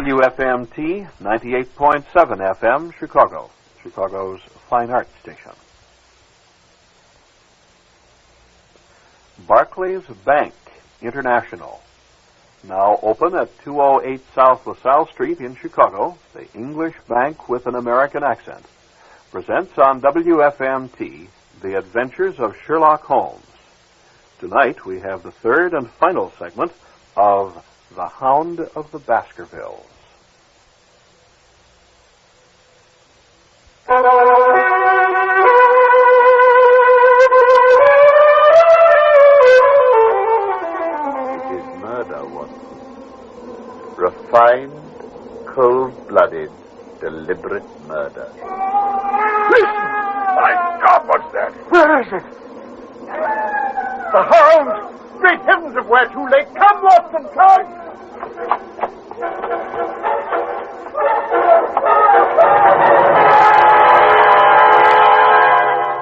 WFMT 98.7 FM, Chicago, Chicago's fine arts station. Barclays Bank International, now open at 208 South LaSalle Street in Chicago, the English bank with an American accent, presents on WFMT The Adventures of Sherlock Holmes. Tonight we have the third and final segment of The Hound of the Baskervilles. It is murder, Watson. Refined, cold-blooded, deliberate murder. Listen! My God, what's that? Where is it? The hound! Great heavens, if we're too late! Come, Watson, come!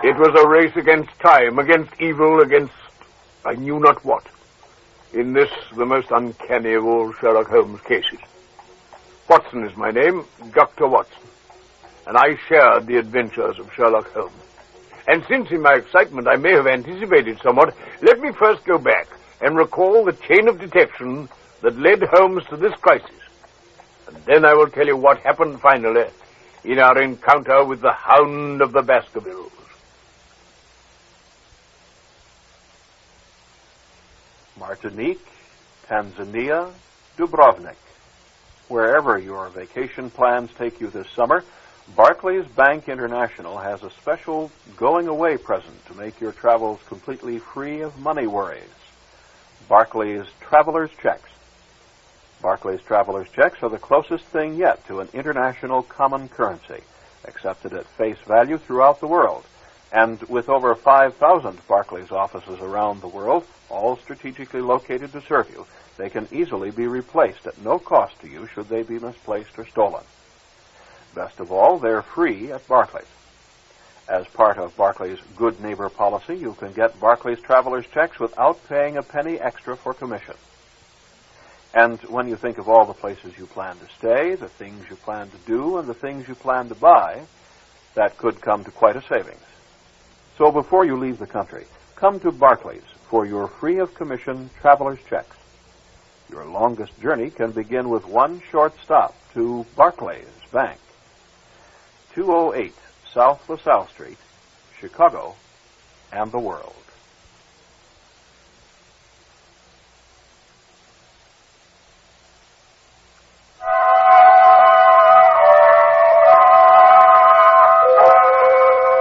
It was a race against time, against evil, against I knew not what. In this, the most uncanny of all Sherlock Holmes cases. Watson is my name, Dr. Watson. And I shared the adventures of Sherlock Holmes. And since in my excitement I may have anticipated somewhat, let me first go back and recall the chain of detection that led Holmes to this crisis. And then I will tell you what happened finally in our encounter with the Hound of the Baskervilles. Martinique, Tanzania, Dubrovnik. Wherever your vacation plans take you this summer, Barclays Bank International has a special going-away present to make your travels completely free of money worries. Barclays Traveler's Checks. Barclays Traveler's Checks are the closest thing yet to an international common currency, accepted at face value throughout the world. And with over 5,000 Barclays offices around the world, all strategically located to serve you, they can easily be replaced at no cost to you should they be misplaced or stolen. Best of all, they're free at Barclays. As part of Barclays' Good Neighbor policy, you can get Barclays Traveler's Checks without paying a penny extra for commission. And when you think of all the places you plan to stay, the things you plan to do, and the things you plan to buy, that could come to quite a savings. So before you leave the country, come to Barclays for your free-of-commission traveler's checks. Your longest journey can begin with one short stop to Barclays Bank, 208 South LaSalle Street, Chicago, and the world.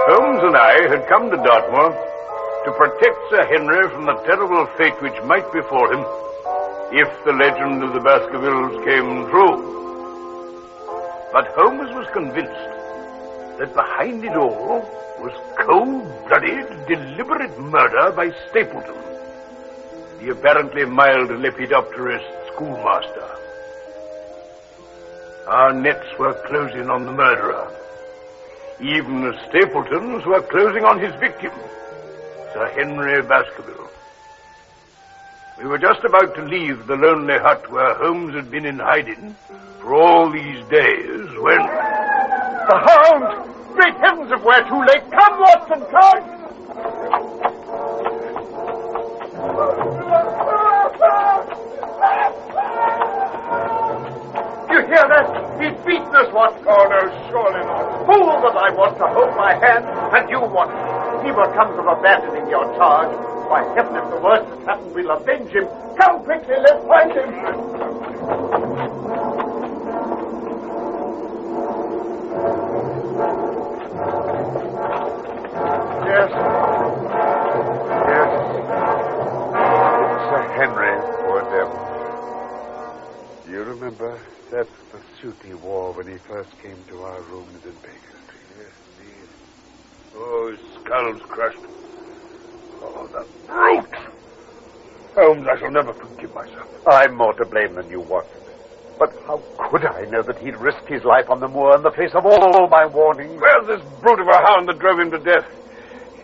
Holmes and I had come to Dartmoor to protect Sir Henry from the terrible fate which might befall him if the legend of the Baskervilles came true. But Holmes was convinced that behind it all was cold-blooded, deliberate murder by Stapleton, the apparently mild lepidopterist schoolmaster. Our nets were closing on the murderer, even as Stapleton's were closing on his victim, Sir Henry Baskerville. We were just about to leave the lonely hut where Holmes had been in hiding for all these days when... The hound! Great heavens, if we're too late! Come, Watson, come! You hear that? He's beaten us, Watson. Oh, no, surely not. Fool that I was to hold my hand, and you, Watson. See what comes of abandoning your charge. Why, heaven, if the worst has happened, we'll avenge him. Come quickly, let's find him. Yes. Sir Henry, poor devil. Do you remember? That's the suit he wore when he first came to our rooms in Baker Street. Yes, indeed. Oh, his skull's crushed. Oh, the brute! Holmes, I shall never forgive myself. I'm more to blame than you, Watson. But how could I know that he'd risk his life on the moor in the face of all my warnings? Where's this brute of a hound that drove him to death?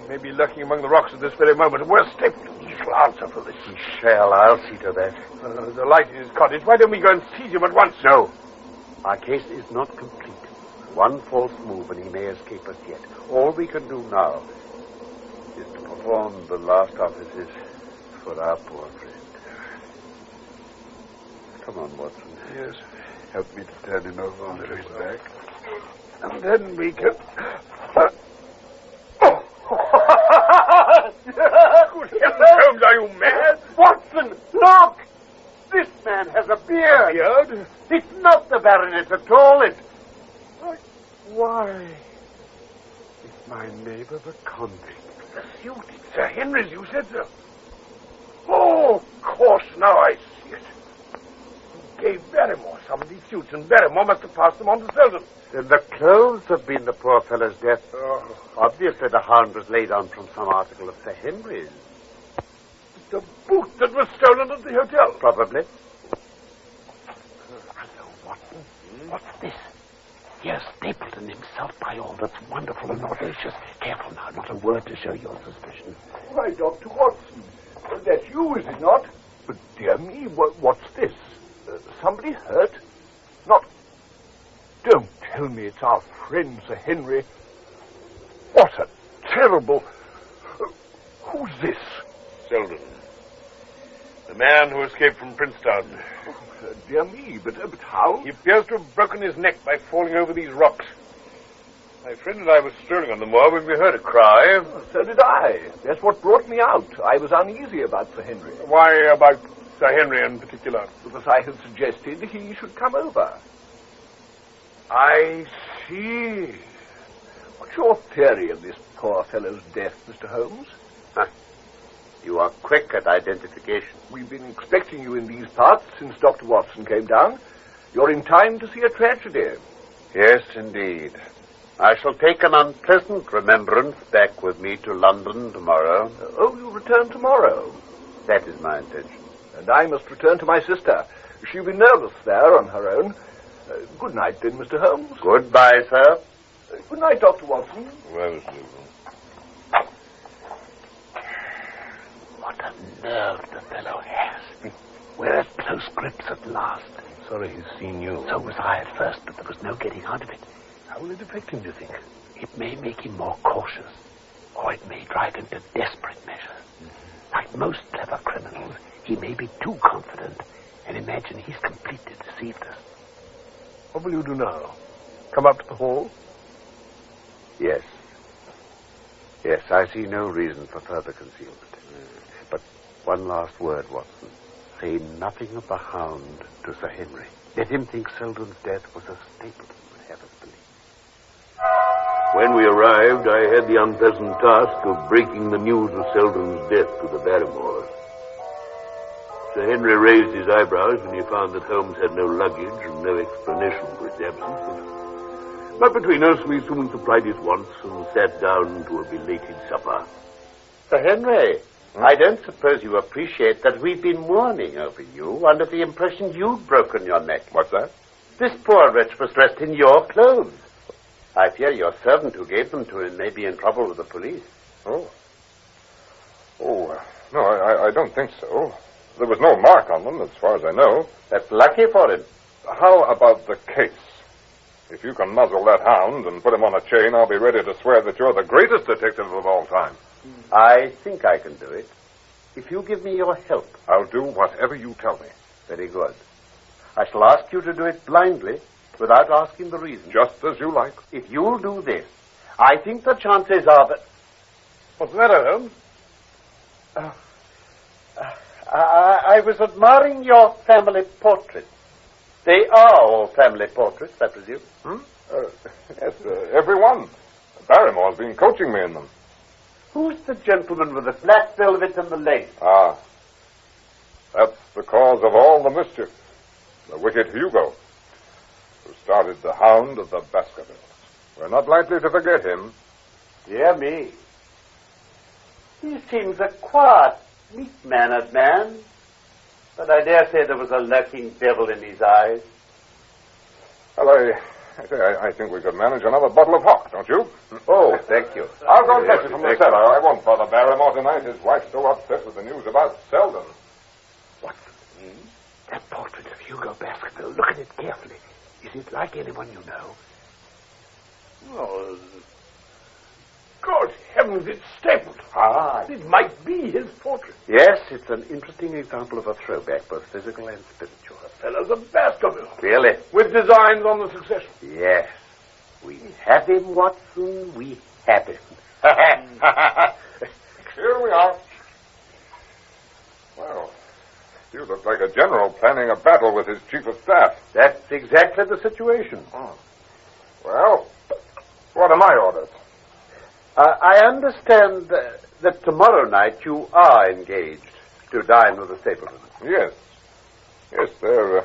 He may be lurking among the rocks at this very moment. And where's Stapleton? He shall answer for this. He shall. I'll see to that. There's a light in his cottage. Why don't we go and seize him at once? No. Our case is not complete. One false move and he may escape us yet. All we can do now is to perform the last offices for our poor friend. Come on, Watson. Yes. Help me to turn him over onto his back. And then we can... Holmes, are you mad? Watson, look! This man has a beard. Beard? It's not the baronet at all. It's... Why? It's my neighbor, the convict. The suit. It's Sir Henry's, you said so. Oh, of course, now I see it. He gave Barrymore some of these suits, and Barrymore must have passed them on to Selden. Then the clothes have been the poor fellow's death. Oh. Obviously, the hound was laid on from some article of Sir Henry's. The boot that was stolen at the hotel. Probably. Hello, Watson. What's this? Here's Stapleton himself, by all that's wonderful and audacious. Careful now, not a word to show your suspicion. Why, Dr. Watson, that's you, is it not? But, dear me, what's this? Somebody hurt? Not... Don't tell me it's our friend, Sir Henry. What a terrible... Who's this? Selden. The man who escaped from Princetown. Oh, dear me, but how? He appears to have broken his neck by falling over these rocks. My friend and I were strolling on the moor when we heard a cry. So did I. That's what brought me out. I was uneasy about Sir Henry. Why about Sir Henry in particular? Because I had suggested he should come over. I see. What's your theory of this poor fellow's death, Mr. Holmes? You are quick at identification. We've been expecting you in these parts since Dr. Watson came down. You're in time to see a tragedy. Yes, indeed. I shall take an unpleasant remembrance back with me to London tomorrow. Oh, you return tomorrow? That is my intention. And I must return to my sister. She'll be nervous there on her own. Good night, then, Mr. Holmes. Goodbye, sir. Good night, Dr. Watson. Well, What a nerve the fellow has. We're at close grips at last. Sorry he's seen you. So was I at first, but there was no getting out of it. How will it affect him, do you think? It may make him more cautious, or it may drive him to desperate measures. Like most clever criminals, he may be too confident and imagine he's completely deceived us. What will you do now? Come up to the hall? Yes. Yes, I see no reason for further concealment. But one last word, Watson. Say nothing of the hound to Sir Henry. Let him think Selden's death was a Stapleton would have us believe. When we arrived, I had the unpleasant task of breaking the news of Selden's death to the Barrymores. Sir Henry raised his eyebrows when he found that Holmes had no luggage and no explanation for his absence. But between us, we soon supplied his wants and sat down to a belated supper. Sir Henry, I don't suppose you appreciate that we've been mourning over you under the impression you'd broken your neck. what's that? This poor wretch was dressed in your clothes. I fear your servant who gave them to him may be in trouble with the police. Oh, no, I don't think so. There was no mark on them, as far as I know. That's lucky for him. How about the case? If you can muzzle that hound and put him on a chain, I'll be ready to swear that you're the greatest detective of all time. I think I can do it. If you give me your help. I'll do whatever you tell me. Very good. I shall ask you to do it blindly, without asking the reason. Just as you like. If you'll do this, I think the chances are that... What's the matter, Holmes? I was admiring your family portraits. They are all family portraits, I presume. Yes, every one. Barrymore's been coaching me in them. Who's the gentleman with the black velvet and the lace? Ah, that's the cause of all the mischief. The wicked Hugo, who started the Hound of the Baskervilles. We're not likely to forget him. Dear me. He seems a quiet, meek-mannered man, but I dare say there was a lurking devil in his eyes. Well, I think we could manage another bottle of hock, don't you? Oh, thank you. I'll go and fetch it from the cellar. I won't bother Barrymore tonight. His wife's so upset with the news about Selden. What? That portrait of Hugo Baskerville. Look at it carefully. Is it like anyone you know? Oh, good heavens, it's Stapleton. Ah. It might be his portrait. Yes, it's an interesting example of a throwback, both physical and spiritual. Fellow's a Baskerville. Really? With designs on the succession. Yes. We have him, Watson. We have him. Here we are. Well, you look like a general planning a battle with his chief of staff. That's exactly the situation. Oh. Well, what are my orders? I understand that tomorrow night you are engaged to dine with the Stapletons. Yes. Yes, they're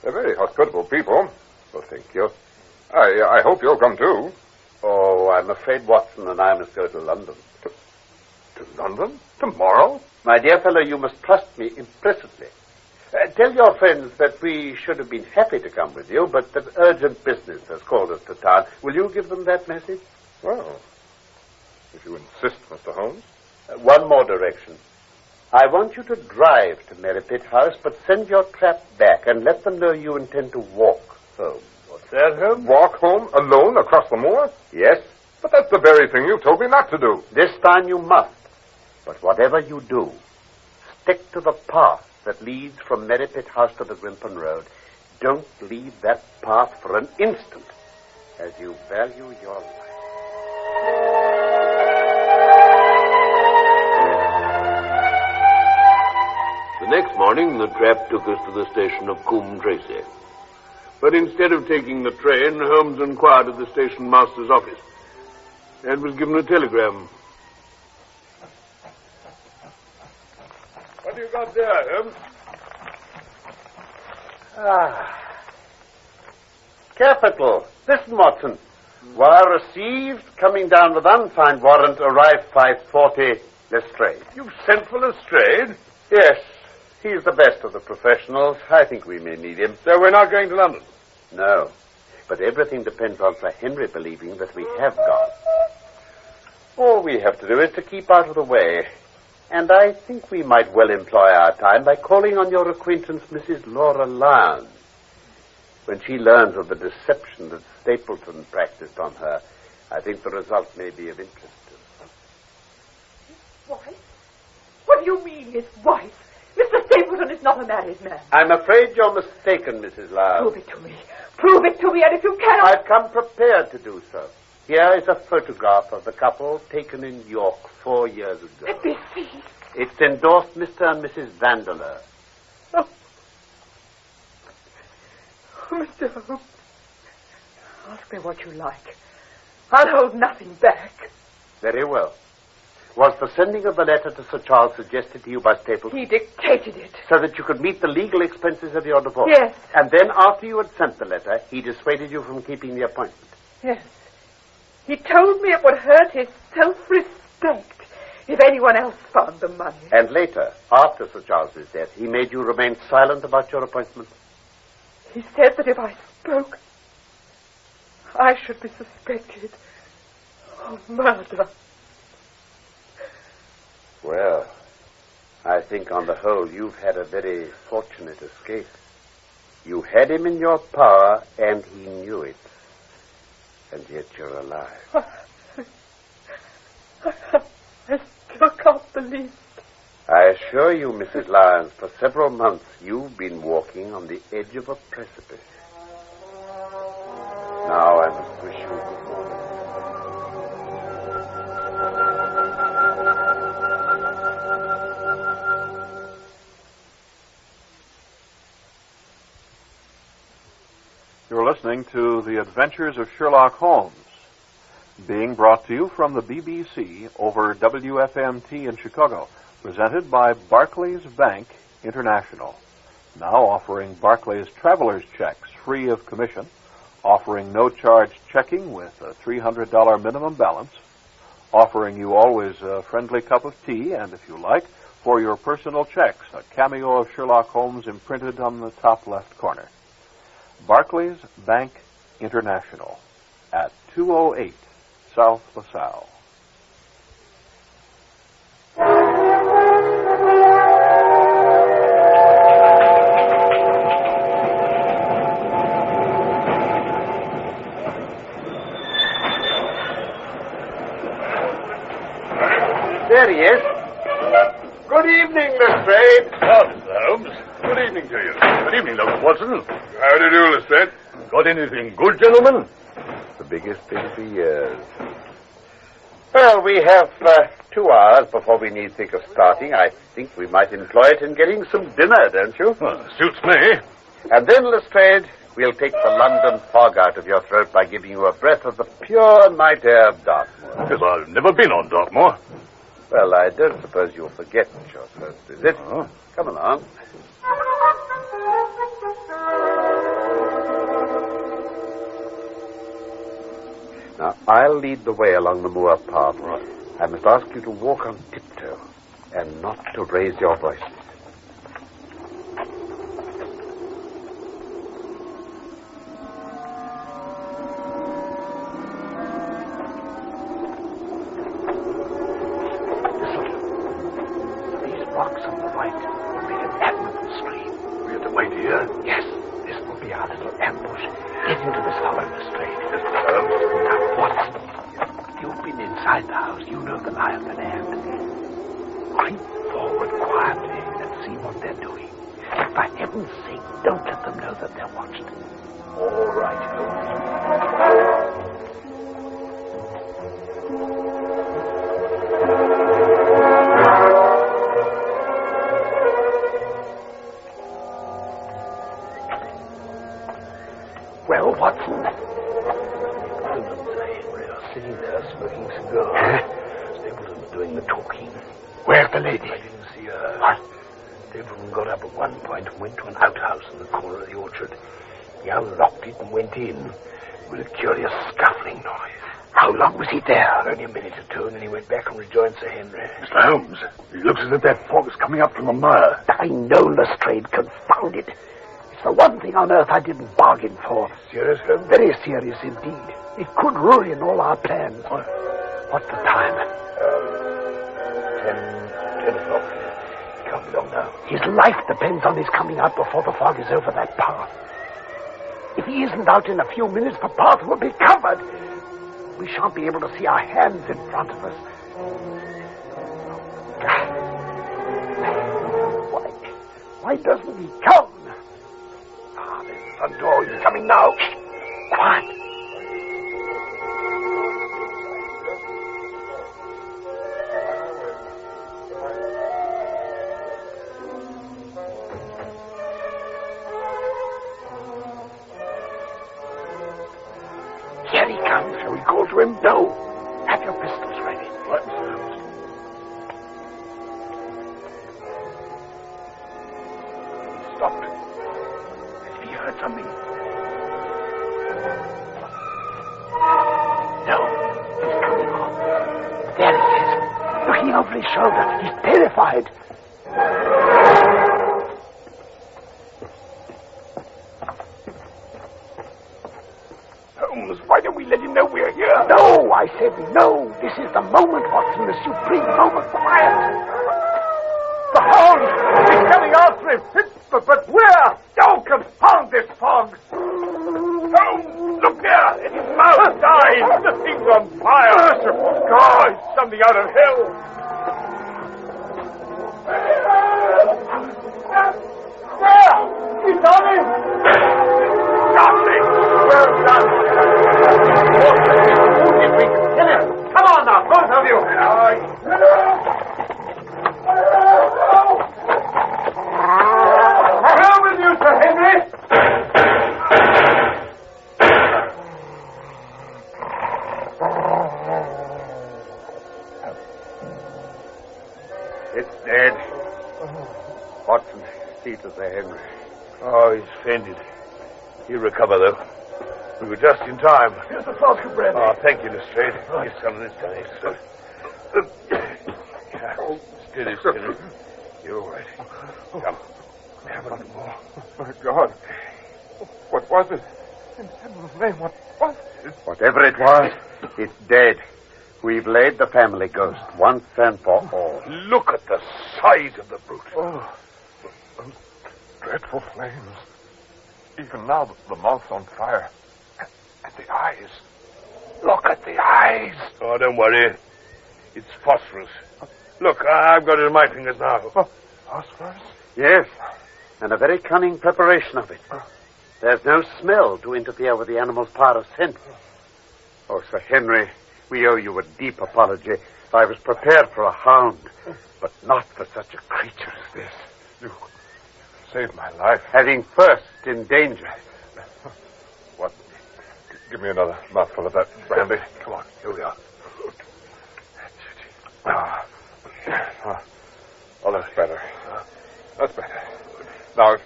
very hospitable people. Well, thank you. I hope you'll come too. Oh, I'm afraid Watson and I must go to London. To London? Tomorrow? My dear fellow, you must trust me implicitly. Tell your friends that we should have been happy to come with you, but that urgent business has called us to town. Will you give them that message? Well, if you insist, Mr. Holmes. One more direction. I want you to drive to Merripit House, but send your trap back and let them know you intend to walk home. What's that, Holmes? Walk home alone across the moor? Yes? But that's the very thing you told me not to do. This time you must. But whatever you do, stick to the path that leads from Merripit House to the Grimpen Road. Don't leave that path for an instant, as you value your life. The next morning, the trap took us to the station of Coombe Tracy. But instead of taking the train, Holmes inquired at the station master's office and was given a telegram. What do you got there, Holmes? Capital. Listen, Watson. Wire received, coming down with unsigned warrant, arrived 5:40, Lestrade. You've sent for Lestrade? Yes, he's the best of the professionals. I think we may need him. So we're not going to London? No, but everything depends on Sir Henry believing that we have gone. All we have to do is to keep out of the way. And I think we might well employ our time by calling on your acquaintance, Mrs. Laura Lyons. When she learns of the deception that Stapleton practiced on her, I think the result may be of interest to her. His wife? What do you mean, his wife? Mr. Stapleton is not a married man. I'm afraid you're mistaken, Mrs. Lyons. Prove it to me. Prove it to me, and if you cannot... I've come prepared to do so. Here is a photograph of the couple taken in York 4 years ago. Let me see. It's endorsed Mr. and Mrs. Vandeleur. Oh, Mr. Holmes, ask me what you like. I'll hold nothing back. Very well. Was the sending of the letter to Sir Charles suggested to you by Stapleton? He dictated it. So that you could meet the legal expenses of your divorce? Yes. And then, after you had sent the letter, he dissuaded you from keeping the appointment? Yes. He told me it would hurt his self-respect if anyone else found the money. And later, after Sir Charles's death, he made you remain silent about your appointment? He said that if I spoke, I should be suspected of murder. Well, I think on the whole you've had a very fortunate escape. You had him in your power, and he knew it. And yet you're alive. I still can't believe it. I assure you, Mrs. Lyons, for several months you've been walking on the edge of a precipice. Now I must wish you good morning. You're listening to The Adventures of Sherlock Holmes, being brought to you from the BBC over WFMT in Chicago, presented by Barclays Bank International, now offering Barclays traveler's checks free of commission, offering no-charge checking with a $300 minimum balance, offering you always a friendly cup of tea, and if you like, for your personal checks, a cameo of Sherlock Holmes imprinted on the top left corner. Barclays Bank International at 208 South LaSalle. There he is. Good evening, Lestrade. Oh, Mr. Holmes. Good evening to you. Good evening, Dr. Watson. How do you do, Lestrade? Got anything good, gentlemen? The biggest thing for years. Well, we have 2 hours before we need think of starting. I think we might employ it in getting some dinner, don't you? Well, suits me. And then, Lestrade, we'll take the London fog out of your throat by giving you a breath of the pure night air of Dartmoor. Because I've never been on Dartmoor. Well, I don't suppose you'll forget your first visit. Oh. Come along. Now, I'll lead the way along the moor path. Right. I must ask you to walk on tiptoe and not to raise your voices. These rocks on the right will be an admirable stream. We have to wait here. Yes, this will be our little ambush. Get into this hollow, Lestrade. Mr. Holmes. Now, Watson, you've been inside the house. You know the lie of the land. Creep forward quietly and see what they're doing. And for heaven's sake, don't let them know that they're watched. All right, Holmes. Well, Watson? Holmes and Henry are sitting there smoking cigars. Stapleton's doing the talking. Where's the lady? I didn't see her. What? Stapleton got up at one point and went to an outhouse in the corner of the orchard. He unlocked it and went in with a curious scuffling noise. How long was he there? Only a minute or two, and then he went back and rejoined Sir Henry. Mr. Holmes, it looks as if that fog is coming up from the mire. I know, Lestrade, confound it. It's the one thing on earth I didn't bargain for. Serious, Holmes? Very serious indeed. It could ruin all our plans. What's the time? 10 o'clock. Can't be long now. His life depends on his coming out before the fog is over that path. If he isn't out in a few minutes, the path will be covered. We shan't be able to see our hands in front of us. Why doesn't he come? Ah, there's the front door. He's coming now. Quiet. Here he comes. Shall we call to him? No. Have your pistols ready. Right, Mr. Holmes. Stopped. Has he heard something? No. He's coming on. There he is. Looking over his shoulder. He's terrified. Holmes, why don't we let him know we're here? No, I said no. This is the moment, Watson, the supreme moment. Quiet. The hound! He's coming after him. But where? Oh, confound this fog. Holmes, look there. His mouth died. The thing's on fire. Merciful God, it's something out of hell. Where? He's on him. Darling, well done. If we can kill him. Come on now, both of you. Well with you, Sir Henry. It's dead. Watson, see to Sir Henry. Oh, he's fainted. He'll recover, though. We were just in time. Here's the flask of brandy. Oh, thank you, Lestrade. Here's some of this tonight. Steady, steady. You're all right. Come. Have a little more. My God. What was it? In heaven's name, what was it? Whatever it was, it's dead. We've laid the family ghost once and for all. Look at the size of the brute. Oh, those dreadful flames. Even now, the mouth's on fire. And the eyes. Look at the eyes. Oh, don't worry. It's phosphorus. Look, I've got it in my fingers now. Phosphorus? Yes, and a very cunning preparation of it. There's no smell to interfere with the animal's power of scent. Oh, Sir Henry, we owe you a deep apology. I was prepared for a hound, but not for such a creature as this. You saved my life. Having first endangered. What? Give me another mouthful of that brandy. Come on, here we are. Oh, that's better. That's better. Now, if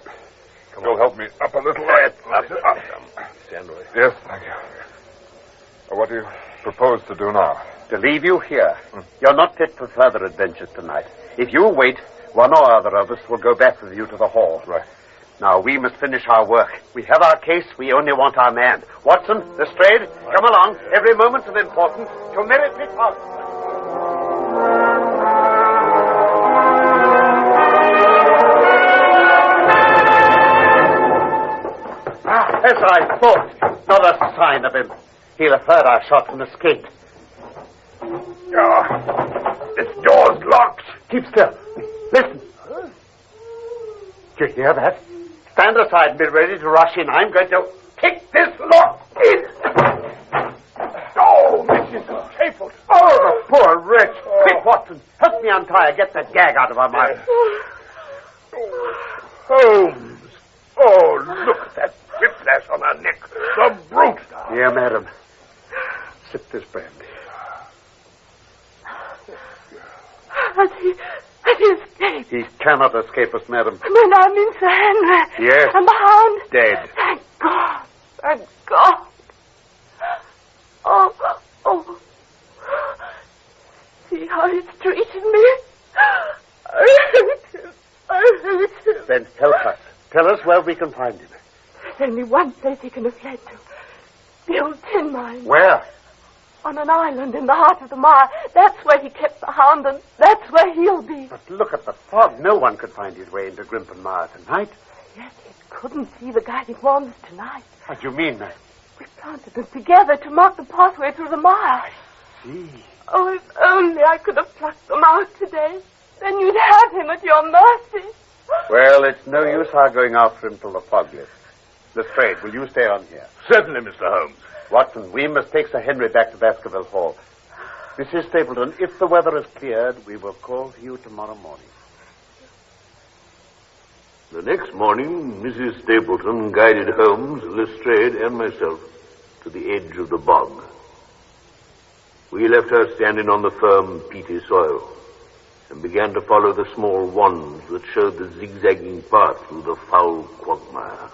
you'll help me up a little. Up. Stand away. Yes, thank you. What do you propose to do now? To leave you here. You're not fit for further adventures tonight. If you wait, one or other of us will go back with you to the hall. Right. Now, we must finish our work. We have our case. We only want our man. Watson, Lestrade, come along. Every moment's of importance. To military post. As I thought, not a sign of him. He'll have heard our shot and escaped. This door's locked. Keep still. Listen. Do you hear that? Stand aside and be ready to rush in. I'm going to kick this lock in. Oh, Mrs. Stapleton. Oh, the poor wretch. Quick, Watson. Help me untie her. Get that gag out of her mouth. Holmes. Oh, look at that whiplash on her neck. The brute. Dear madam, sip this brandy. Has he escaped? He cannot escape us, madam. Then I mean Sir Henry. Yes. And the hound? Dead. Thank God. Thank God. Oh. See how he's treated me? I hate him. Then help us. Tell us where we can find him. There's only one place he can have fled to. The old tin mine. Where? On an island in the heart of the mire. That's where he kept the hound, and that's where he'll be. But look at the fog. No one could find his way into Grimpen Mire tonight. Yes, he couldn't see the guiding wands tonight. What do you mean, man? We planted them together to mark the pathway through the mire. See. Oh, if only I could have plucked them out today. Then you'd have him at your mercy. Well, it's no use our going after him till the fog lifts. Lestrade, will you stay on here? Certainly, Mr. Holmes. Watson, we must take Sir Henry back to Baskerville Hall. Mrs. Stapleton, if the weather is cleared, we will call for you tomorrow morning. The next morning, Mrs. Stapleton guided Holmes, Lestrade, and myself to the edge of the bog. We left her standing on the firm, peaty soil and began to follow the small wands that showed the zigzagging path through the foul quagmire.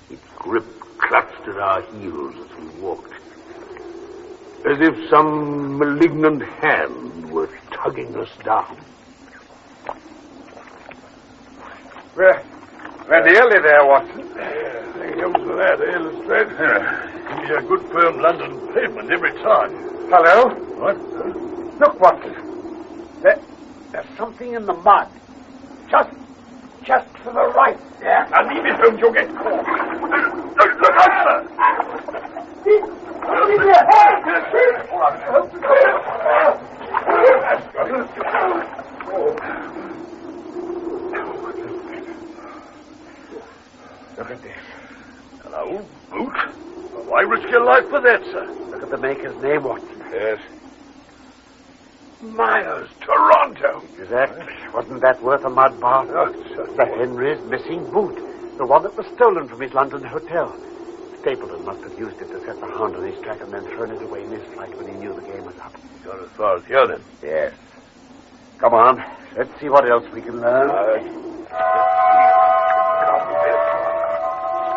Its grip clutched at our heels as we walked, as if some malignant hand were tugging us down. We're nearly there, Watson. Thank heavens for that, Lestrade? Give me a good firm London pavement every time. Hello? What? Look, Watson. There's something in the mud. Just to the right there. Now leave it, Holmes. You'll get caught. Look out, sir. Look at this. An old boot? Why risk your life for that, sir? Look at the maker's name, Watson. Yes. Myers, Toronto. Exactly. Wasn't that worth a mud bath? Oh, Sir Henry's missing boot. The one that was stolen from his London hotel. Stapleton must have used it to set the hound on his track and then thrown it away in his flight when he knew the game was up. Got as far as here, then? Yes. Come on. Let's see what else we can learn.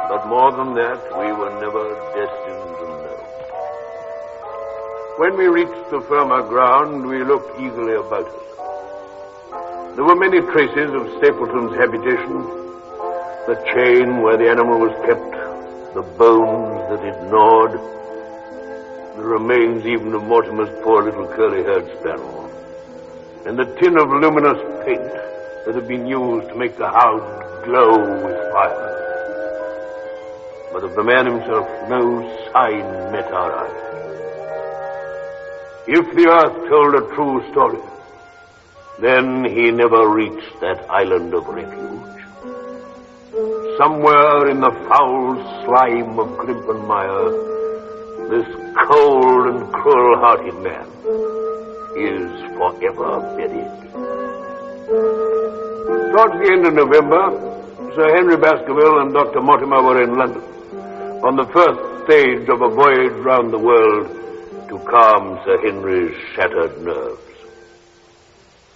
But more than that, we were never destined to know. When we reached the firmer ground, we looked eagerly about us. There were many traces of Stapleton's habitation. The chain where the animal was kept, the bones that it gnawed, the remains even of Mortimer's poor little curly-haired spaniel, and the tin of luminous paint that had been used to make the hound glow with fire. But of the man himself, no sign met our eyes. If the earth told a true story, then he never reached that island of refuge. Somewhere in the foul slime of Grimpenmire, this cold and cruel-hearted man is forever buried. Towards the end of November, Sir Henry Baskerville and Dr. Mortimer were in London on the first stage of a voyage round the world to calm Sir Henry's shattered nerves.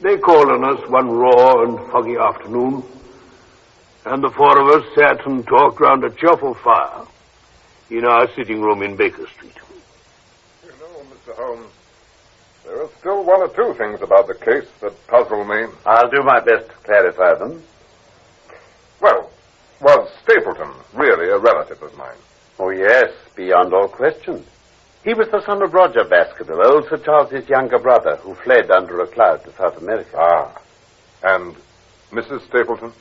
They called on us one raw and foggy afternoon, and the four of us sat and talked round a cheerful fire in our sitting room in Baker Street. You know, Mr. Holmes, there are still one or two things about the case that puzzle me. I'll do my best to clarify them. Well, was Stapleton really a relative of mine? Oh, yes, beyond all question. He was the son of Roger Baskerville, old Sir Charles's younger brother, who fled under a cloud to South America. Ah. And Mrs. Stapleton?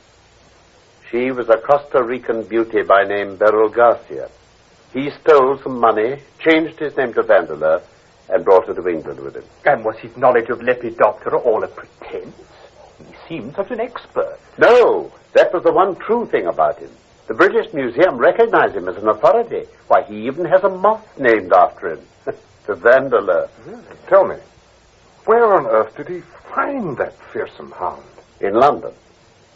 She was a Costa Rican beauty by name Beryl Garcia. He stole some money, changed his name to Vandeleur, and brought her to England with him. And was his knowledge of Lepidoptera all a pretense? He seemed such an expert. No, that was the one true thing about him. The British Museum recognized him as an authority. Why, he even has a moth named after him. The Vandeleur. Really? Tell me, where on earth did he find that fearsome hound? In London.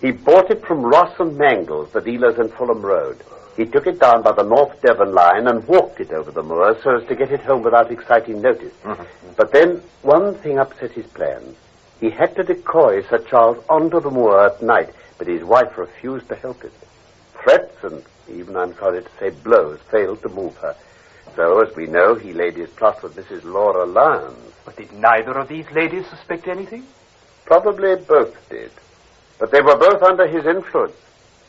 He bought it from Ross and Mangles, the dealers in Fulham Road. He took it down by the North Devon line and walked it over the moors so as to get it home without exciting notice. Mm-hmm. But then one thing upset his plans. He had to decoy Sir Charles onto the moor at night, but his wife refused to help him. Threats and even, I'm sorry to say, blows failed to move her. So, as we know, he laid his plot with Mrs. Laura Lyons. But did neither of these ladies suspect anything? Probably both did. But they were both under his influence.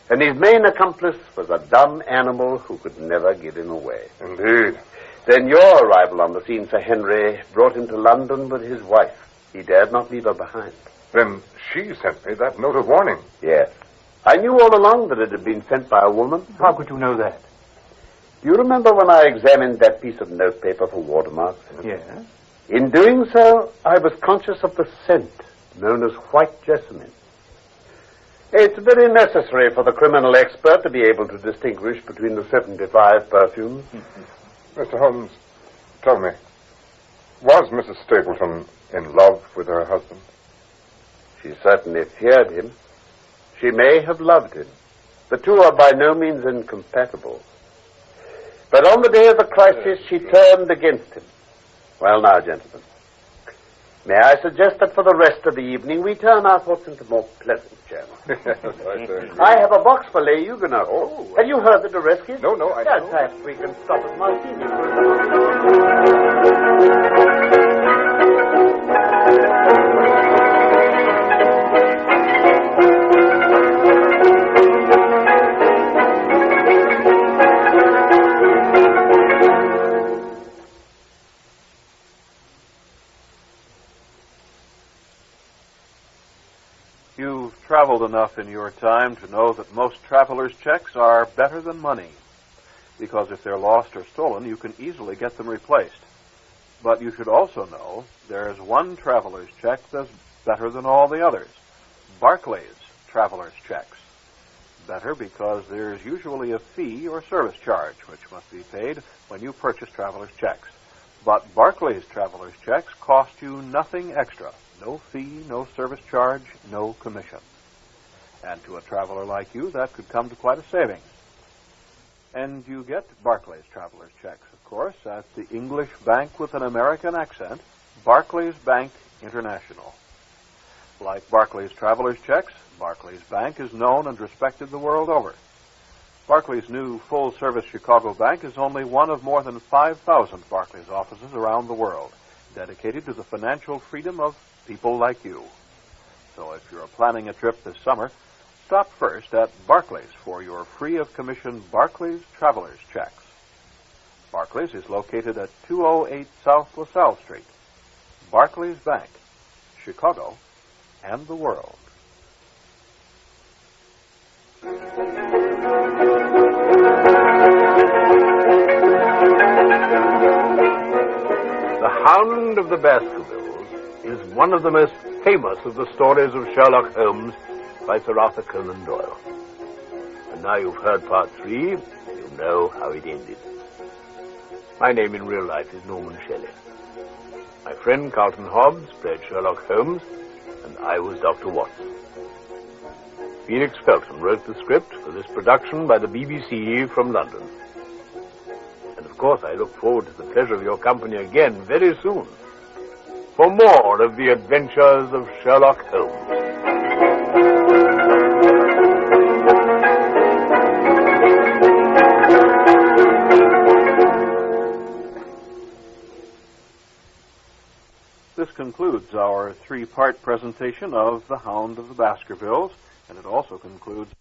And his main accomplice was a dumb animal who could never give him away. Indeed. Then your arrival on the scene, Sir Henry, brought him to London with his wife. He dared not leave her behind. Then she sent me that note of warning. Yes. I knew all along that it had been sent by a woman. How could you know that? Do you remember when I examined that piece of notepaper for watermarks? Yes. In doing so, I was conscious of the scent known as white jessamine. It's very necessary for the criminal expert to be able to distinguish between the 75 perfumes. Mr. Holmes, tell me, was Mrs. Stapleton in love with her husband? She certainly feared him. She may have loved him. The two are by no means incompatible. But on the day of the crisis, she turned against him. Well, now, gentlemen, may I suggest that for the rest of the evening we turn our thoughts into more pleasant channels? I have a box for Les Huguenots. Oh. Have you heard the Dureskis? No, I don't. Perhaps we can stop at Martini. You've traveled enough in your time to know that most travelers' checks are better than money, because if they're lost or stolen, you can easily get them replaced. But you should also know there's one traveler's check that's better than all the others. Barclays traveler's checks. Better because there's usually a fee or service charge, which must be paid when you purchase traveler's checks. But Barclays traveler's checks cost you nothing extra. No fee, no service charge, no commission. And to a traveler like you, that could come to quite a saving. And you get Barclays traveler's checks, of course, at the English bank with an American accent, Barclays Bank International. Like Barclays traveler's checks, Barclays Bank is known and respected the world over. Barclays' new full-service Chicago bank is only one of more than 5,000 Barclays offices around the world, dedicated to the financial freedom of people like you. So if you're planning a trip this summer, stop first at Barclays for your free-of-commission Barclays traveler's checks. Barclays is located at 208 South LaSalle Street. Barclays Bank, Chicago, and the world. The Hound of the Baskervilles is one of the most famous of the stories of Sherlock Holmes by Sir Arthur Conan Doyle. And now you've heard part 3, you know how it ended. My name in real life is Norman Shelley. My friend Carlton Hobbs played Sherlock Holmes, and I was Dr. Watson. Felix Felton wrote the script for this production by the BBC from London. And of course I look forward to the pleasure of your company again very soon for more of the adventures of Sherlock Holmes. This concludes our 3-part presentation of The Hound of the Baskervilles, and it also concludes